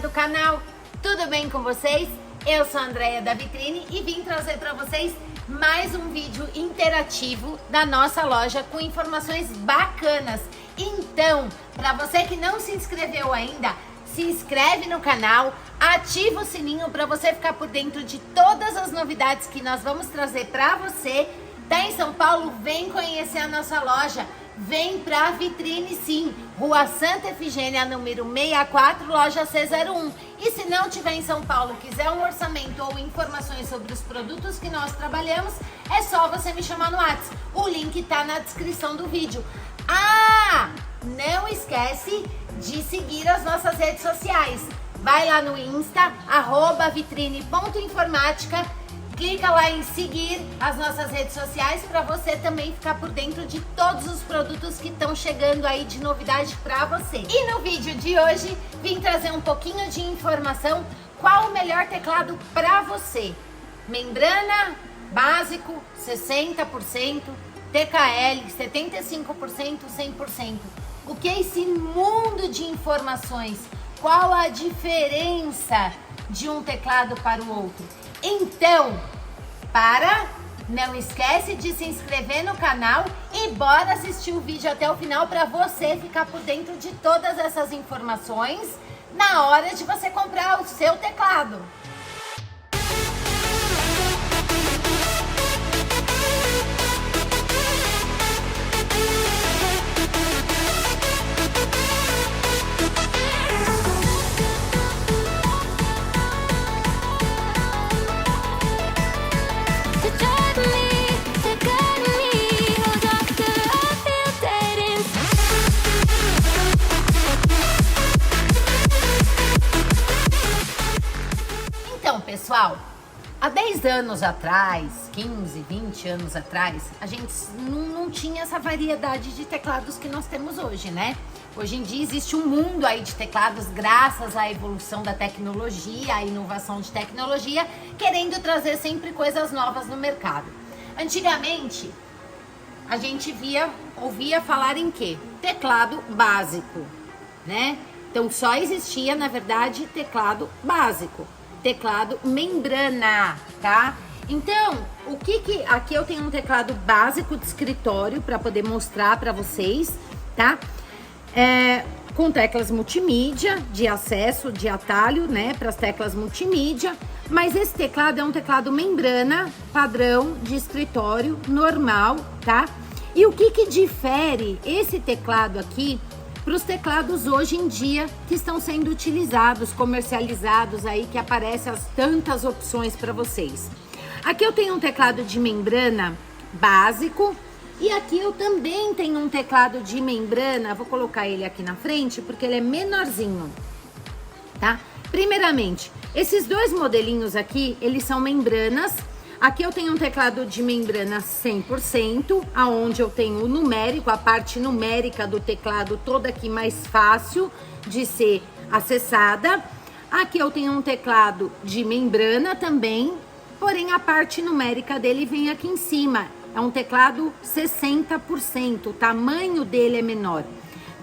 do canal, tudo bem com vocês? Eu sou a Andréia da Vitrine e vim trazer para vocês mais um vídeo interativo da nossa loja com informações bacanas. Então, para você que não se inscreveu ainda, se inscreve no canal, ativa o sininho para você ficar por dentro de todas as novidades que nós vamos trazer para você. Tá em São Paulo? Vem conhecer a nossa loja. Vem pra Vitrine sim, Rua Santa Efigênia, número 64, loja C01. E se não tiver em São Paulo, quiser um orçamento ou informações sobre os produtos que nós trabalhamos, é só você me chamar no WhatsApp. O link tá na descrição do vídeo. Ah, não esquece de seguir as nossas redes sociais. Vai lá no Insta, @vitrine.informática. Clica lá em seguir as nossas redes sociais para você também ficar por dentro de todos os produtos que estão chegando aí de novidade para você. E no vídeo de hoje, vim trazer um pouquinho de informação qual o melhor teclado para você. Membrana básico 60%, TKL 75%, 100%. O que é esse mundo de informações? Qual a diferença de um teclado para o outro? Então, não esquece de se inscrever no canal e bora assistir o vídeo até o final para você ficar por dentro de todas essas informações na hora de você comprar o seu teclado. Pessoal, há 10 anos atrás, 15, 20 anos atrás, a gente não tinha essa variedade de teclados que nós temos hoje, né? Hoje em dia existe um mundo aí de teclados graças à evolução da tecnologia, à inovação de tecnologia, querendo trazer sempre coisas novas no mercado. Antigamente, a gente ouvia falar em quê? Teclado básico, né? Então só existia, na verdade, teclado básico. Teclado membrana, tá? Então, aqui eu tenho um teclado básico de escritório para poder mostrar para vocês, tá? Com teclas multimídia, de acesso, de atalho, né? Para as teclas multimídia. Mas esse teclado é um teclado membrana, padrão de escritório, normal, tá? E o que difere esse teclado aqui para os teclados hoje em dia que estão sendo utilizados, comercializados aí, que aparecem as tantas opções para vocês. Aqui eu tenho um teclado de membrana básico e aqui eu também tenho um teclado de membrana, vou colocar ele aqui na frente porque ele é menorzinho, tá? Primeiramente, esses dois modelinhos aqui, eles são membranas. Aqui eu tenho um teclado de membrana 100%, aonde eu tenho o numérico, a parte numérica do teclado toda aqui mais fácil de ser acessada. Aqui eu tenho um teclado de membrana também, porém a parte numérica dele vem aqui em cima. É um teclado 60%, o tamanho dele é menor.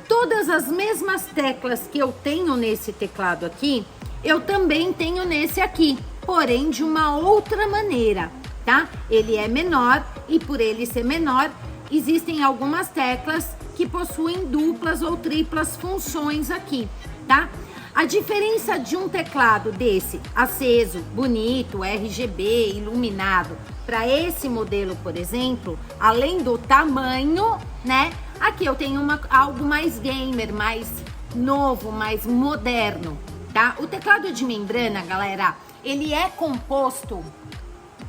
Todas as mesmas teclas que eu tenho nesse teclado aqui, eu também tenho nesse aqui, porém de uma outra maneira, tá? Ele é menor e por ele ser menor, existem algumas teclas que possuem duplas ou triplas funções aqui, tá? A diferença de um teclado desse aceso, bonito, RGB, iluminado, para esse modelo, por exemplo, além do tamanho, né? Aqui eu tenho algo mais gamer, mais novo, mais moderno, tá? O teclado de membrana, galera, ele é composto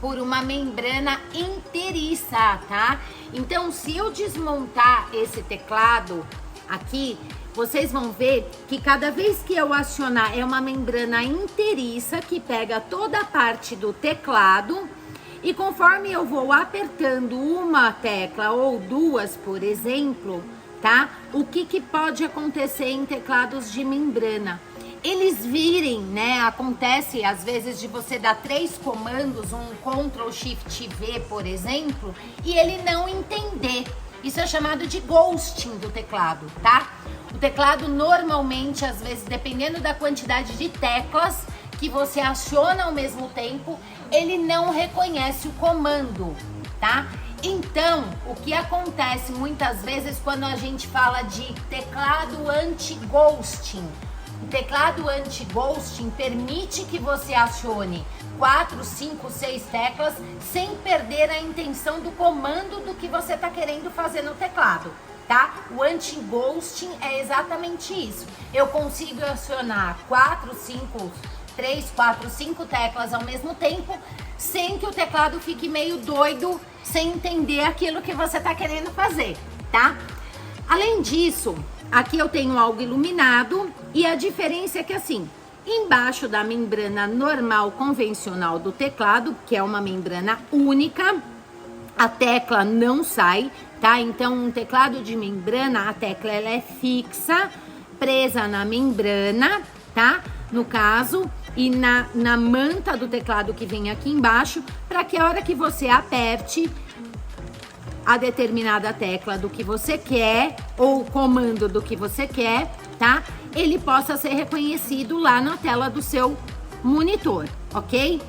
por uma membrana inteiriça, tá? Então, se eu desmontar esse teclado aqui, vocês vão ver que cada vez que eu acionar é uma membrana inteiriça que pega toda a parte do teclado e conforme eu vou apertando uma tecla ou duas, por exemplo, tá? O que pode acontecer em teclados de membrana? Eles virem, né? Acontece às vezes de você dar 3 comandos, um Ctrl Shift V, por exemplo, e ele não entender. Isso é chamado de ghosting do teclado, tá? O teclado normalmente, às vezes, dependendo da quantidade de teclas que você aciona ao mesmo tempo, ele não reconhece o comando, tá? Então, o que acontece muitas vezes quando a gente fala de teclado anti-ghosting? O teclado anti-ghosting permite que você acione 4, 5, 6 teclas sem perder a intenção do comando do que você está querendo fazer no teclado, tá? O anti-ghosting é exatamente isso. Eu consigo acionar 3, 4, 5 teclas ao mesmo tempo, sem que o teclado fique meio doido, sem entender aquilo que você está querendo fazer, tá? Além disso, aqui eu tenho algo iluminado e a diferença é que assim, embaixo da membrana normal convencional do teclado, que é uma membrana única, a tecla não sai, tá? Então, um teclado de membrana, a tecla ela é fixa, presa na membrana, tá? No caso, e na manta do teclado que vem aqui embaixo, para que a hora que você aperte a determinada tecla do que você quer, ou o comando do que você quer, tá? Ele possa ser reconhecido lá na tela do seu monitor, ok?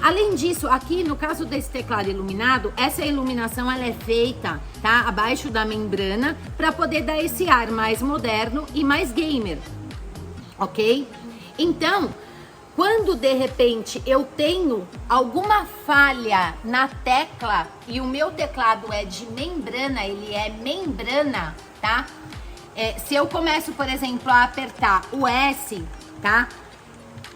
Além disso, aqui no caso desse teclado iluminado, essa iluminação ela é feita, tá? Abaixo da membrana, para poder dar esse ar mais moderno e mais gamer, ok? Então, quando de repente eu tenho alguma falha na tecla e o meu teclado é de membrana, ele é membrana, tá? Se eu começo, por exemplo, a apertar o S, tá?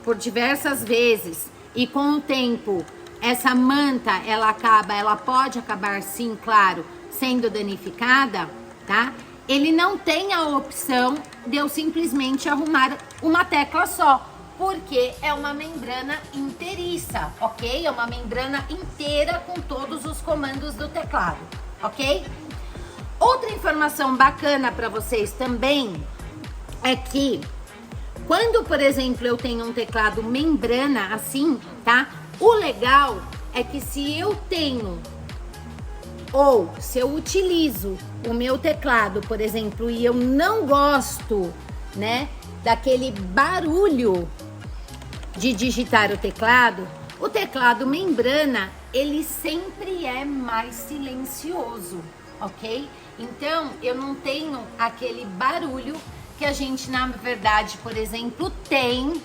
Por diversas vezes e com o tempo essa manta ela pode acabar sim, claro, sendo danificada, tá? Ele não tem a opção de eu simplesmente arrumar uma tecla só, porque é uma membrana inteiriça, ok? É uma membrana inteira com todos os comandos do teclado, ok? Outra informação bacana para vocês também é que quando, por exemplo, eu tenho um teclado membrana assim, tá? O legal é que se eu tenho ou se eu utilizo o meu teclado, por exemplo, e eu não gosto, né, daquele barulho de digitar o teclado membrana, ele sempre é mais silencioso, ok? Então, eu não tenho aquele barulho que a gente, na verdade, por exemplo, tem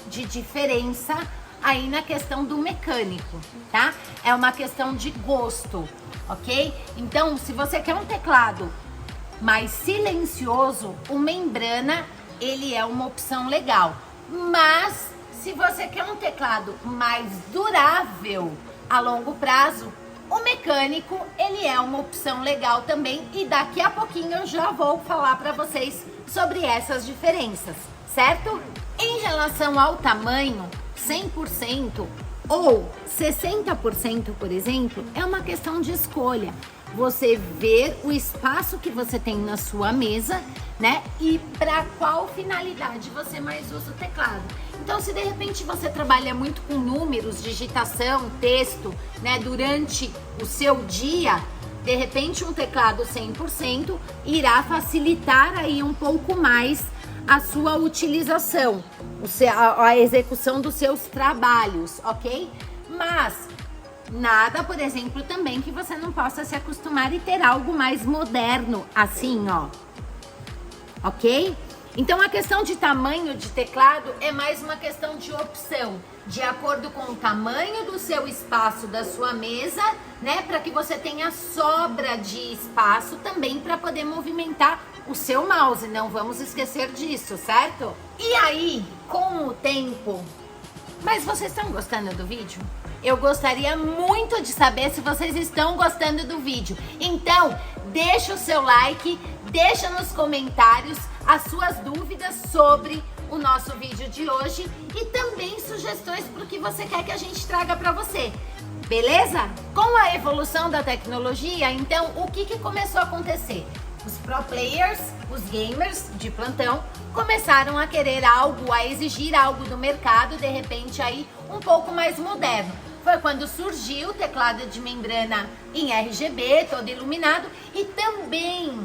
de diferença aí na questão do mecânico, tá? É uma questão de gosto, ok? Então, se você quer um teclado mais silencioso, o membrana, ele é uma opção legal. Mas, se você quer um teclado mais durável a longo prazo, o mecânico, ele é uma opção legal também. E daqui a pouquinho eu já vou falar para vocês sobre essas diferenças, certo? Em relação ao tamanho, 100% ou 60%, por exemplo, é uma questão de escolha. Você ver o espaço que você tem na sua mesa, né? E para qual finalidade você mais usa o teclado. Então, se de repente você trabalha muito com números, digitação, texto, né? Durante o seu dia, de repente um teclado 100% irá facilitar aí um pouco mais a sua utilização, a execução dos seus trabalhos, ok? Mas nada, por exemplo, também que você não possa se acostumar e ter algo mais moderno, assim, ó. Ok? Então, a questão de tamanho de teclado é mais uma questão de opção, de acordo com o tamanho do seu espaço da sua mesa, né? Para que você tenha sobra de espaço também para poder movimentar o seu mouse. Não vamos esquecer disso, certo? E aí, com o tempo... Mas vocês estão gostando do vídeo? Eu gostaria muito de saber se vocês estão gostando do vídeo. Então, deixa o seu like, deixa nos comentários as suas dúvidas sobre o nosso vídeo de hoje e também sugestões para o que você quer que a gente traga para você. Beleza? Com a evolução da tecnologia, então, o que começou a acontecer? Os pro players, os gamers de plantão, começaram a querer algo, a exigir algo do mercado, de repente aí um pouco mais moderno. Foi quando surgiu o teclado de membrana em RGB, todo iluminado, e também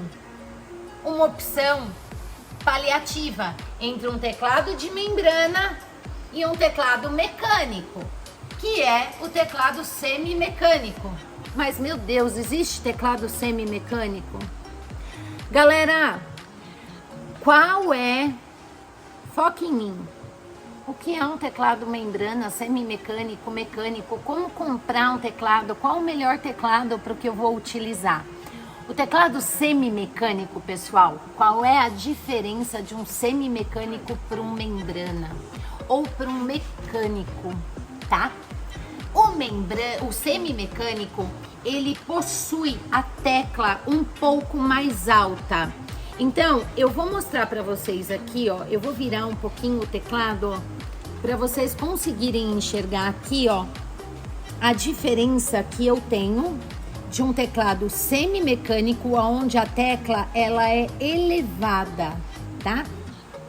uma opção paliativa entre um teclado de membrana e um teclado mecânico, que é o teclado semi-mecânico. Mas, meu Deus, existe teclado semi-mecânico? Galera, qual é... Foca em mim. O que é um teclado membrana, semi-mecânico, mecânico? Como comprar um teclado? Qual o melhor teclado para o que eu vou utilizar? O teclado semi-mecânico, pessoal, qual é a diferença de um semi-mecânico para um membrana? Ou para um mecânico, tá? O semi-mecânico, ele possui a tecla um pouco mais alta. Então, eu vou mostrar para vocês aqui, ó. Eu vou virar um pouquinho o teclado, ó, para vocês conseguirem enxergar aqui, ó, a diferença que eu tenho de um teclado semi-mecânico, onde a tecla ela é elevada, tá?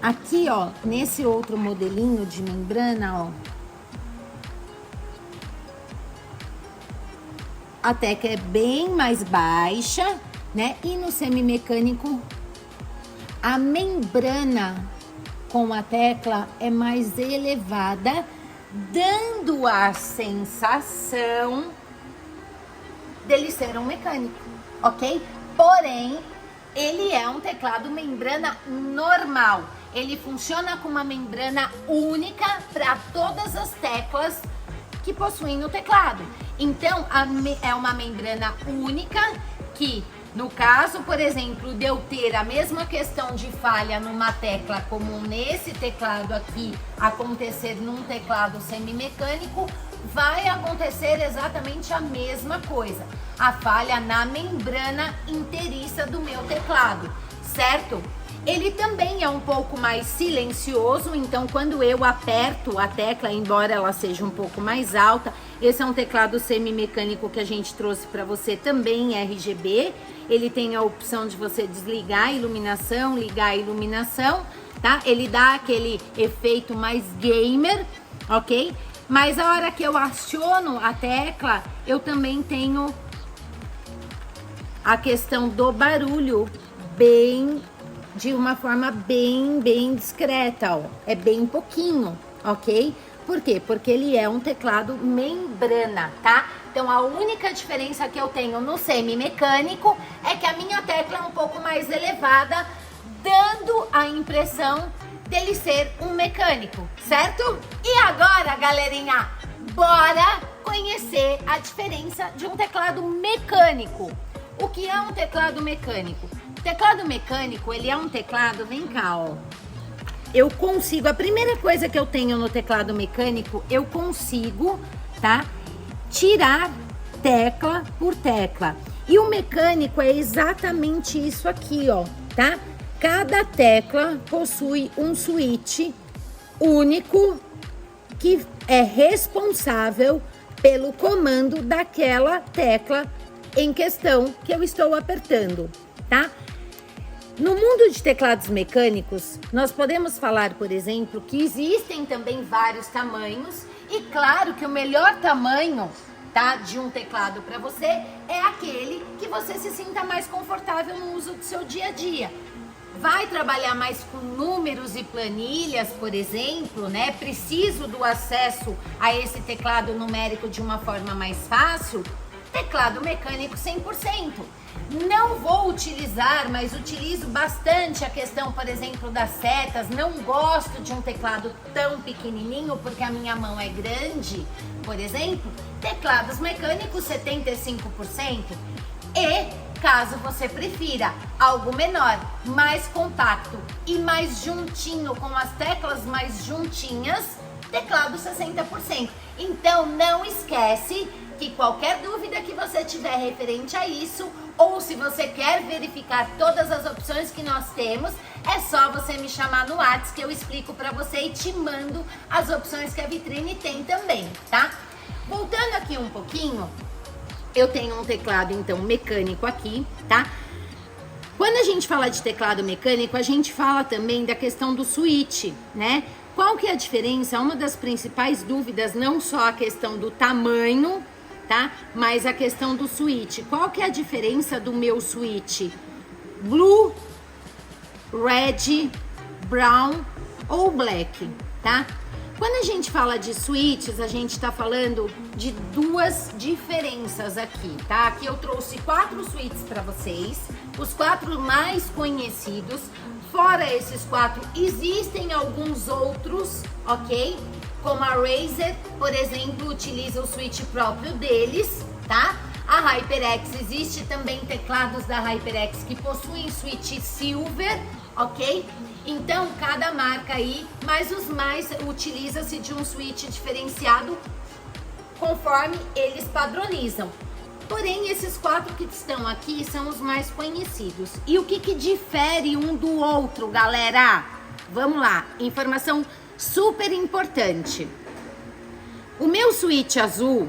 Aqui, ó, nesse outro modelinho de membrana, ó, a tecla é bem mais baixa, né? E no semi-mecânico, a membrana com a tecla é mais elevada, dando a sensação dele ser um mecânico, ok? Porém, ele é um teclado membrana normal. Ele funciona com uma membrana única para todas as teclas que possuem no teclado. Então, é uma membrana única que, no caso, por exemplo, de eu ter a mesma questão de falha numa tecla como nesse teclado aqui acontecer num teclado semimecânico, vai acontecer exatamente a mesma coisa. A falha na membrana inteiriça do meu teclado, certo? Ele também é um pouco mais silencioso, então quando eu aperto a tecla, embora ela seja um pouco mais alta, esse é um teclado semimecânico que a gente trouxe para você também em RGB. Ele tem a opção de você desligar a iluminação, ligar a iluminação, tá? Ele dá aquele efeito mais gamer, ok? Mas a hora que eu aciono a tecla, eu também tenho a questão do barulho de uma forma bem discreta, ó. É bem pouquinho, ok? Por quê? Porque ele é um teclado membrana, tá? Então a única diferença que eu tenho no semi-mecânico é que a minha tecla é um pouco mais elevada, dando a impressão dele ser um mecânico, certo? E agora, galerinha, bora conhecer a diferença de um teclado mecânico. O que é um teclado mecânico? O teclado mecânico, ele é um teclado, vem cá, ó. Eu consigo, a primeira coisa que eu tenho no teclado mecânico, eu consigo, tá? Tirar tecla por tecla. E o mecânico é exatamente isso aqui, ó, tá? Cada tecla possui um switch único que é responsável pelo comando daquela tecla em questão que eu estou apertando, tá? No mundo de teclados mecânicos, nós podemos falar, por exemplo, que existem também vários tamanhos e claro que o melhor tamanho, tá, de um teclado para você é aquele que você se sinta mais confortável no uso do seu dia a dia. Vai trabalhar mais com números e planilhas, por exemplo, né? Preciso do acesso a esse teclado numérico de uma forma mais fácil? Teclado mecânico 100%. Não vou utilizar, mas utilizo bastante a questão, por exemplo, das setas. Não gosto de um teclado tão pequenininho porque a minha mão é grande, por exemplo. Teclados mecânicos 75%. E caso você prefira algo menor, mais compacto e mais juntinho, com as teclas mais juntinhas, teclado 60%. Então não esquece que qualquer dúvida que você tiver referente a isso, ou se você quer verificar todas as opções que nós temos, é só você me chamar no WhatsApp que eu explico para você e te mando as opções que a vitrine tem também, tá? Voltando aqui um pouquinho, eu tenho um teclado, então, mecânico aqui, tá? Quando a gente fala de teclado mecânico, a gente fala também da questão do switch, né? Qual que é a diferença? Uma das principais dúvidas, não só a questão do tamanho, tá? Mas a questão do switch. Qual que é a diferença do meu switch Blue red, brown ou black, tá? Quando a gente fala de switches, a gente tá falando de duas diferenças aqui, tá? Aqui eu trouxe 4 switches para vocês, os 4 mais conhecidos. Fora esses 4, existem alguns outros, ok? Como a Razer, por exemplo, utiliza o switch próprio deles, tá? A HyperX, existe também teclados da HyperX que possuem switch silver, ok? Então, cada marca aí, mas os mais utiliza-se de um switch diferenciado conforme eles padronizam. Porém, esses 4 que estão aqui são os mais conhecidos. E o que difere um do outro, galera? Vamos lá, informação super importante. O meu switch azul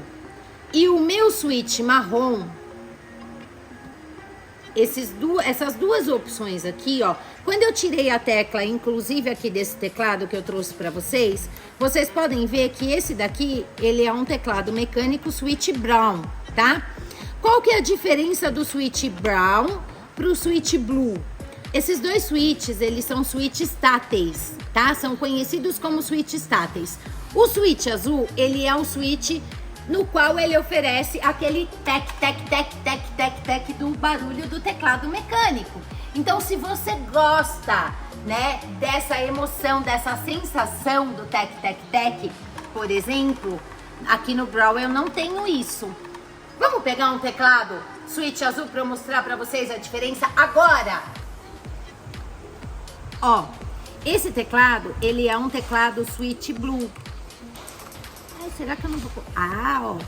e o meu switch marrom, essas duas opções aqui, ó, quando eu tirei a tecla, inclusive aqui desse teclado que eu trouxe para vocês, vocês podem ver que esse daqui, ele é um teclado mecânico switch brown, tá? Qual que é a diferença do switch brown pro switch blue? Esses dois switches, eles são switches táteis, tá? São conhecidos como switches táteis. O switch azul, ele é um switch no qual ele oferece aquele tec, tec, tec, tec, tec, tec do barulho do teclado mecânico. Então, se você gosta, né, dessa emoção, dessa sensação do tec, tec, tec, por exemplo, aqui no Brawl eu não tenho isso. Vamos pegar um teclado switch azul para eu mostrar para vocês a diferença agora? Ó, esse teclado, ele é um teclado switch blue. Ai, será que eu não vou... Ah, ó.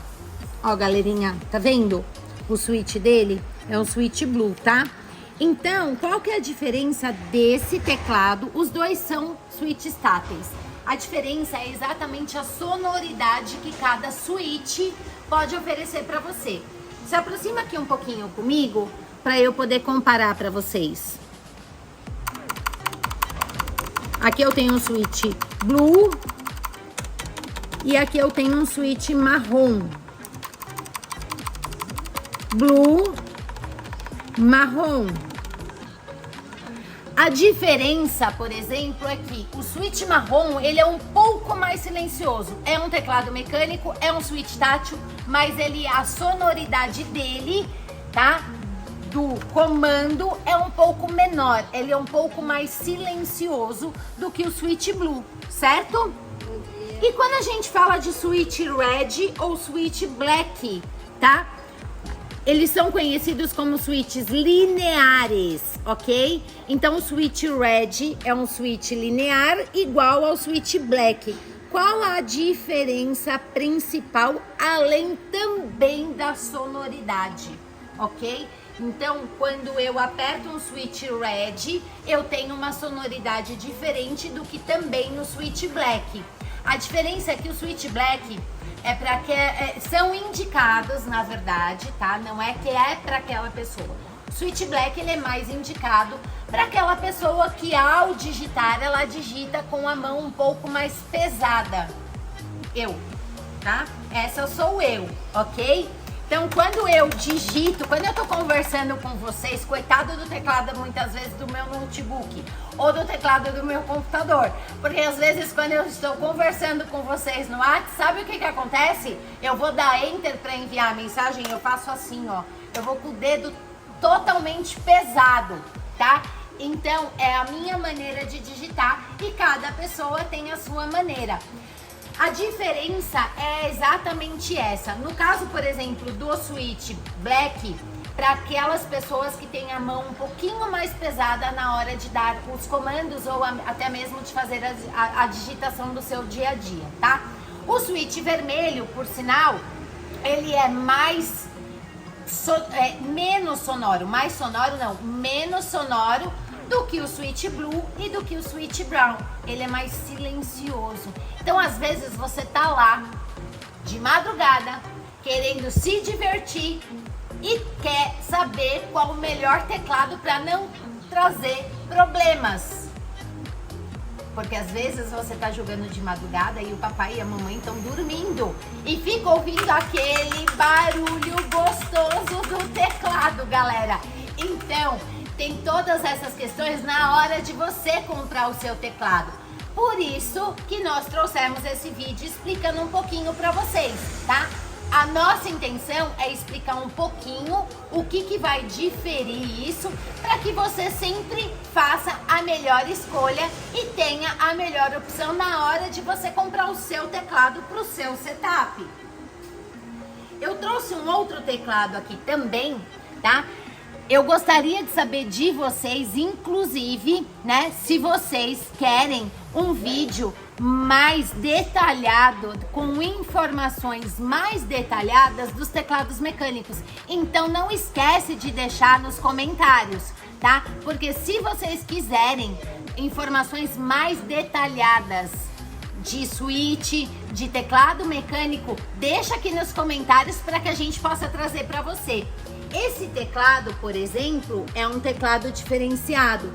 Ó, galerinha, tá vendo? O switch dele é um switch blue, tá? Então, qual que é a diferença desse teclado? Os dois são switches táteis. A diferença é exatamente a sonoridade que cada switch pode oferecer para você. Se aproxima aqui um pouquinho comigo para eu poder comparar para vocês. Aqui eu tenho um switch blue e aqui eu tenho um switch marrom. Blue, marrom. A diferença, por exemplo, é que o switch marrom, ele é um pouco mais silencioso. É um teclado mecânico, é um switch tátil, mas a sonoridade dele, tá? Do comando é um pouco menor. Ele é um pouco mais silencioso do que o switch blue, certo? E quando a gente fala de switch red ou switch black, tá? Eles são conhecidos como switches lineares, ok? Então, o switch red é um switch linear igual ao switch black. Qual a diferença principal, além também da sonoridade, ok? Então, quando eu aperto um switch red, eu tenho uma sonoridade diferente do que também no switch black. A diferença é que o switch black é para que são indicados, na verdade, tá? Não é que é para aquela pessoa. O switch black, ele é mais indicado para aquela pessoa que ao digitar, ela digita com a mão um pouco mais pesada. Eu, tá? Essa sou eu, ok? Então, quando eu digito, quando eu tô conversando com vocês, coitado do teclado muitas vezes do meu notebook ou do teclado do meu computador, porque às vezes quando eu estou conversando com vocês no WhatsApp, sabe o que acontece? Eu vou dar Enter para enviar a mensagem, eu faço assim, ó, eu vou com o dedo totalmente pesado, tá? Então, é a minha maneira de digitar e cada pessoa tem a sua maneira. A diferença é exatamente essa. No caso, por exemplo, do switch black, para aquelas pessoas que têm a mão um pouquinho mais pesada na hora de dar os comandos ou até mesmo de fazer a digitação do seu dia a dia, tá? O switch vermelho, por sinal, ele é mais menos sonoro, mais sonoro não, menos sonoro do que o switch blue e do que o switch brown. Ele é mais silencioso. Então, às vezes, você tá lá de madrugada, querendo se divertir e quer saber qual o melhor teclado para não trazer problemas. Porque às vezes você tá jogando de madrugada e o papai e a mamãe estão dormindo e fica ouvindo aquele barulho gostoso do teclado, galera. Então, tem todas essas questões na hora de você comprar o seu teclado. Por isso que nós trouxemos esse vídeo explicando um pouquinho para vocês, tá? A nossa intenção é explicar um pouquinho o que vai diferir isso para que você sempre faça a melhor escolha e tenha a melhor opção na hora de você comprar o seu teclado para o seu setup. Eu trouxe um outro teclado aqui também, tá? Eu gostaria de saber de vocês, inclusive, né, se vocês querem um vídeo mais detalhado, com informações mais detalhadas dos teclados mecânicos. Então não esquece de deixar nos comentários, tá? Porque se vocês quiserem informações mais detalhadas de switch, de teclado mecânico, deixa aqui nos comentários para que a gente possa trazer para você. Esse teclado, por exemplo, é um teclado diferenciado.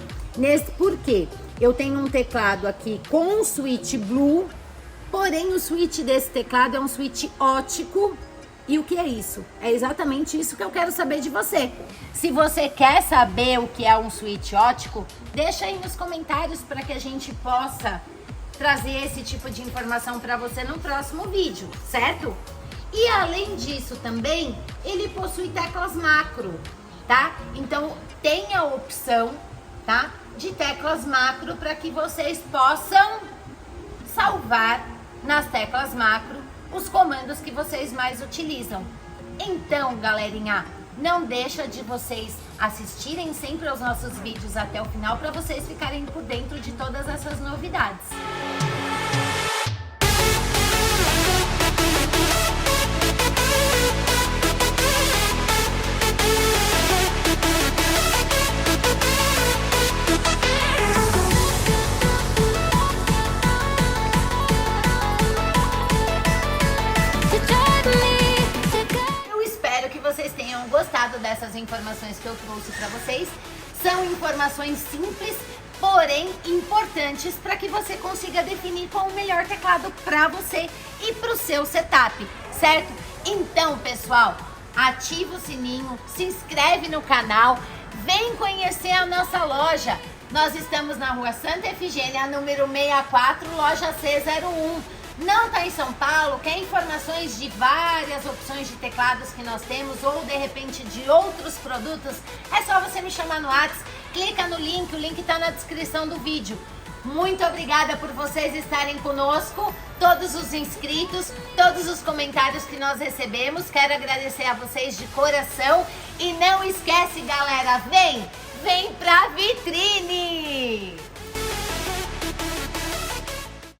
Por quê? Eu tenho um teclado aqui com um switch blue, porém o switch desse teclado é um switch ótico. E o que é isso? É exatamente isso que eu quero saber de você. Se você quer saber o que é um switch ótico, deixa aí nos comentários para que a gente possa trazer esse tipo de informação para você no próximo vídeo, certo? E além disso também, ele possui teclas macro, tá? Então tem a opção, tá, de teclas macro para que vocês possam salvar nas teclas macro os comandos que vocês mais utilizam. Então, galerinha, não deixa de vocês assistirem sempre aos nossos vídeos até o final para vocês ficarem por dentro de todas essas novidades. Vocês tenham gostado dessas informações que eu trouxe para vocês. São informações simples, porém importantes para que você consiga definir qual o melhor teclado para você e para o seu setup, certo? Então, pessoal, ativa o sininho, se inscreve no canal, vem conhecer a nossa loja. Nós estamos na Rua Santa Efigênia, número 64, loja C01. Não está em São Paulo, quer informações de várias opções de teclados que nós temos ou de repente de outros produtos, é só você me chamar no WhatsApp, clica no link, o link está na descrição do vídeo. Muito obrigada por vocês estarem conosco, todos os inscritos, todos os comentários que nós recebemos, quero agradecer a vocês de coração e não esquece, galera, vem pra vitrine!